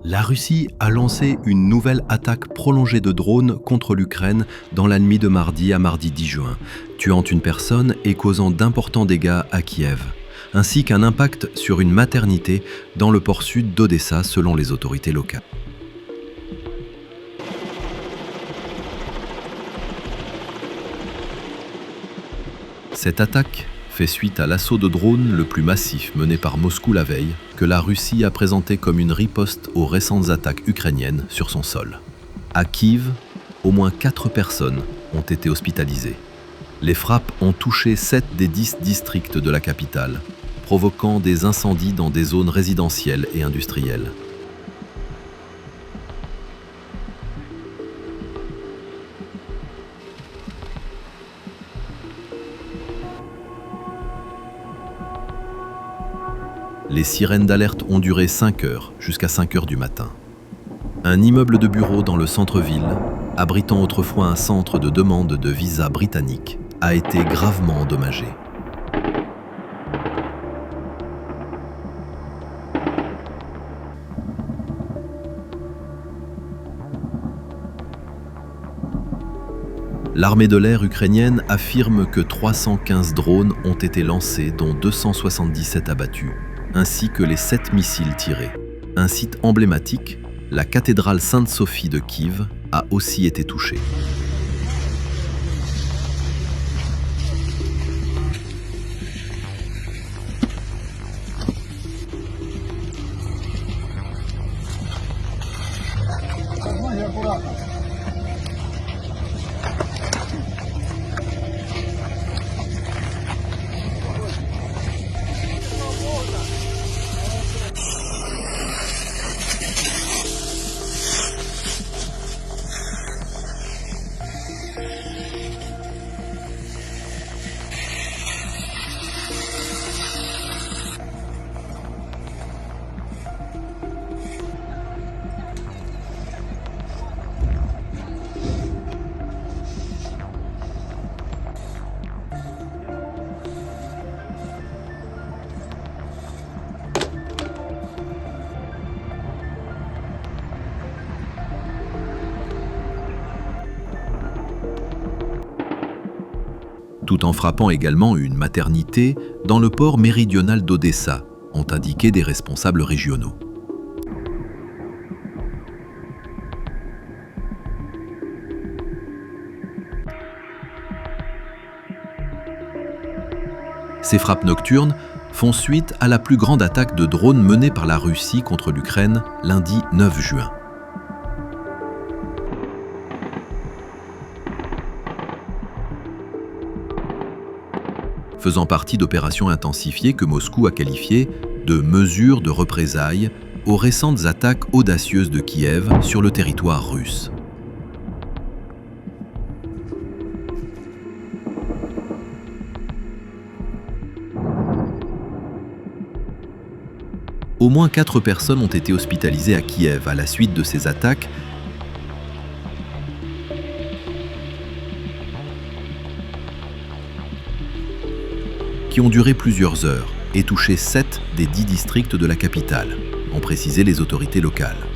La Russie a lancé une nouvelle attaque prolongée de drones contre l'Ukraine dans la nuit de mardi à mardi 10 juin, tuant une personne et causant d'importants dégâts à Kiev, ainsi qu'un impact sur une maternité dans le port sud d'Odessa selon les autorités locales. Cette attaque fait suite à l'assaut de drones le plus massif mené par Moscou la veille, que la Russie a présenté comme une riposte aux récentes attaques ukrainiennes sur son sol. À Kiev, au moins 4 personnes ont été hospitalisées. Les frappes ont touché 7 des 10 districts de la capitale, provoquant des incendies dans des zones résidentielles et industrielles. Les sirènes d'alerte ont duré 5 heures, jusqu'à 5 heures du matin. Un immeuble de bureau dans le centre-ville, abritant autrefois un centre de demande de visa britannique, a été gravement endommagé. L'armée de l'air ukrainienne affirme que 315 drones ont été lancés, dont 277 abattus, ainsi que les 7 missiles tirés. Un site emblématique, la cathédrale Sainte-Sophie de Kiev, a aussi été touchée. Tout en frappant également une maternité dans le port méridional d'Odessa, ont indiqué des responsables régionaux. Ces frappes nocturnes font suite à la plus grande attaque de drones menée par la Russie contre l'Ukraine lundi 9 juin. Faisant partie d'opérations intensifiées que Moscou a qualifiées de mesures de représailles aux récentes attaques audacieuses de Kiev sur le territoire russe. Au moins 4 personnes ont été hospitalisées à Kiev à la suite de ces attaques, qui ont duré plusieurs heures et touché 7 des 10 districts de la capitale, ont précisé les autorités locales.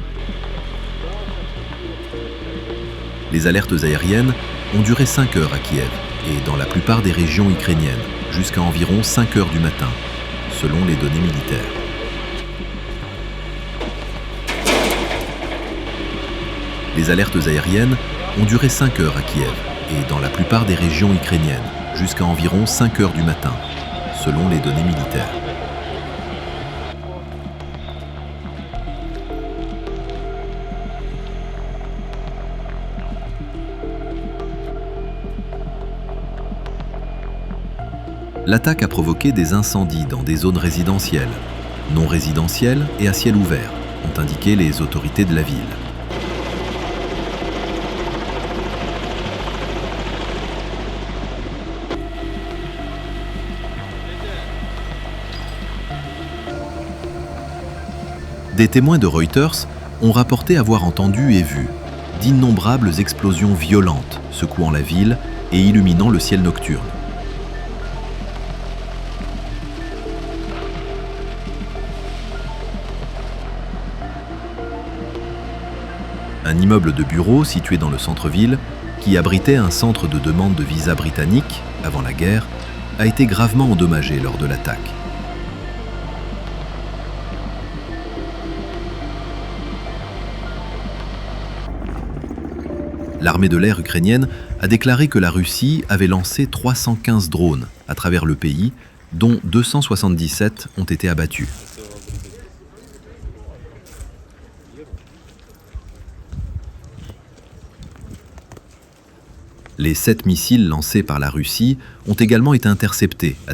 Les alertes aériennes ont duré 5 heures à Kiev et dans la plupart des régions ukrainiennes, jusqu'à environ 5 heures du matin, selon les données militaires. Les alertes aériennes ont duré 5 heures à Kiev et dans la plupart des régions ukrainiennes, jusqu'à environ 5 heures du matin, selon les données militaires. L'attaque a provoqué des incendies dans des zones résidentielles, non résidentielles et à ciel ouvert, ont indiqué les autorités de la ville. Des témoins de Reuters ont rapporté avoir entendu et vu d'innombrables explosions violentes secouant la ville et illuminant le ciel nocturne. un immeuble de bureaux situé dans le centre-ville, qui abritait un centre de demande de visa britannique avant la guerre, a été gravement endommagé lors de l'attaque. L'armée de l'air ukrainienne a déclaré que la Russie avait lancé 315 drones à travers le pays, dont 277 ont été abattus. Les 7 missiles lancés par la Russie ont également été interceptés à